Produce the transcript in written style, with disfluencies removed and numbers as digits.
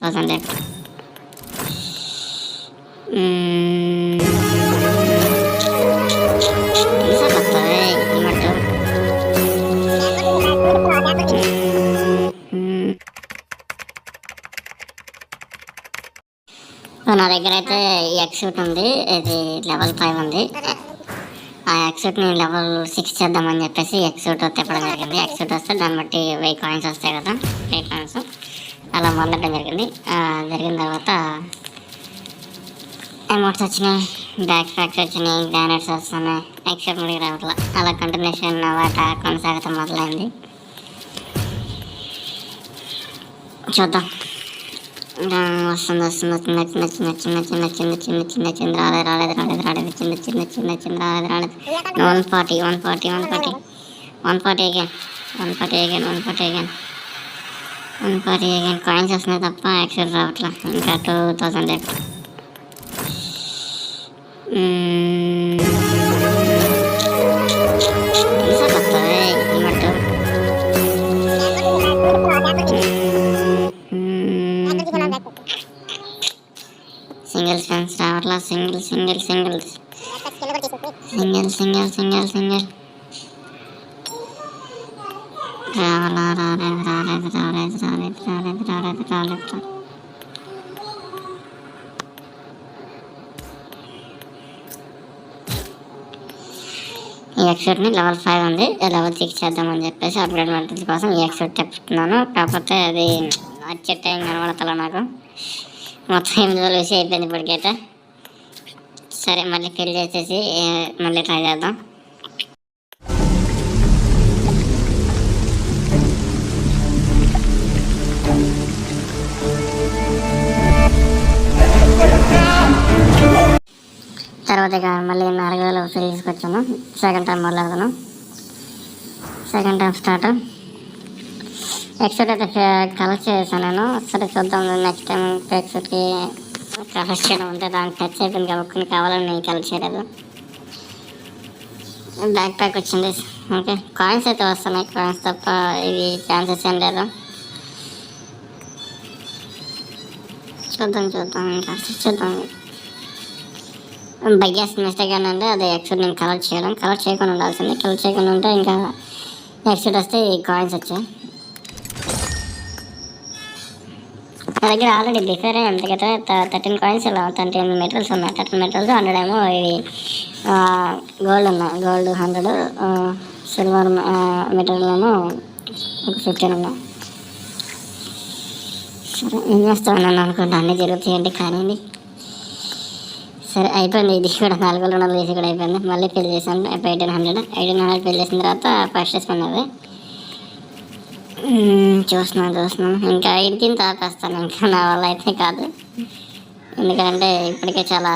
1000 bisa pakai macam నా దగ్గర అయితే ఈ ఎక్సూట్ ఉంది. ఇది లెవెల్ 5 ఉంది. ఆ ఎక్సూట్ని లెవెల్ 6 చేద్దామని చెప్పేసి ఎక్సూట్ తిప్పడం జరిగింది. ఎక్సూట్ వస్తే దాన్ని బట్టి 1000 కాయిన్స్ వస్తాయి కదా, 1000 కాయిన్స్ అలా మొదలెట్టడం జరిగింది. జరిగిన తర్వాత అమౌంట్స్ వచ్చినాయి, బ్యాక్ ప్యాక్స్ వచ్చినాయి, గ్రానైట్స్ వస్తున్నాయి, ఎక్సూట్ ముడికి రావట్లా. అలా కంటిన్యూషన్ వాట కొనసాగతం మొదలైంది. చూద్దాం, వస్తుంది వస్తుంది వస్తుంది చిన్న చిన్న చిన్న చిన్న చిన్న చిన్న చిన్న చిన్న రాలేదు రాలేదు రాలేదు రాలేదు చిన్న చిన్న చిన్న చిన్న రాలేదు రాలేదు 140 140 140 140 again 140 again 140 again 140 again coins వస్తున్నాయి తప్ప యాక్చువల్ రావట్లా. ఇంకా 2000 సింగిల్ స్పెన్స్ రావట్లా. Single single single single single single single రావాలా, రాలేదు రాలేదు రాలేదు రాలేదు రాలేదు రాలేదు రాలేదు. ఈ ఎక్సూట్ని లెవెల్ 5 ఉంది, లెవెల్ 6 చేద్దామని చెప్పేసి అప్గ్రేడ్ మెటీరియల్ కోసం ఈ ఎక్సూట్ తెప్పుతున్నాను. కాకపోతే అది వచ్చే టైం కనబడతలే నాకు. మొత్తం 8 రోజులు వేసి అయిపోయింది ఇప్పటికైతే. సరే, మళ్ళీ ఫిల్ చేసేసి మళ్ళీ ట్రై చేద్దాం. తర్వాత ఇక మళ్ళీ 4000 ఫిల్ తీసుకొచ్చాను. సెకండ్ టైం మొదలెడతాను. Second time start. ఎక్సూట్ అయితే కలెక్ట్ చేశాను నేను. సరే చూద్దాం, నెక్స్ట్ టైం ఎక్సూట్కి కలెక్ట్ చేయడం ఉంటే దానికి టచ్ అయిపోయింది కాబట్టి కొన్ని కావాలని నేను కలెక్ట్ చేయలేదు. బ్యాక్ ప్యాక్ వచ్చింది. ఓకే, కాయిన్స్ అయితే వస్తున్నాయి, కాయిన్స్ తప్ప ఇవి ఛాన్సెస్ ఏం లేదు. చూద్దాం చూద్దాం ఇంకా చూద్దాం. బిగ్గెస్ట్ మిస్టేక్ ఏంటంటే అది ఎక్సూట్ నేను కలెక్ట్ చేయకుండా ఉండాల్సింది. కలెక్ట్ చేయకుండా ఉంటే ఇంకా ఎక్సూట్ వస్తే ఈ కాయిన్స్ వచ్చాయి. నా దగ్గర ఆల్రెడీ బిఫోరే ఎంత కదా 13 కాయిన్స్ ఇలా 13 మెటీరియల్స్ ఉన్నాయి. 13 మెటీరియల్స్ 100 ఏమో ఇవి గోల్డ్ ఉన్నాయి. గోల్డ్ 100, సిల్వర్ మెటీరియల్ ఏమో ఒక 15 ఉన్నాయి. సరే, ఏం చేస్తామని అనుకుంటా, అన్నీ జరుగుతాయండి కానీ. సరే అయిపోయింది, ఇది కూడా 400 వేసి కూడా అయిపోయింది. మళ్ళీ ఫిల్ చేశాను 1800 ఫిల్ చేసిన తర్వాత ఫస్ట్ స్పెన్నది చూస్తున్నాను. ఇంకా ఇడికిని తాపేస్తాను, ఇంకా నా వల్ల అయితే కాదు. ఎందుకంటే ఇప్పటికే చాలా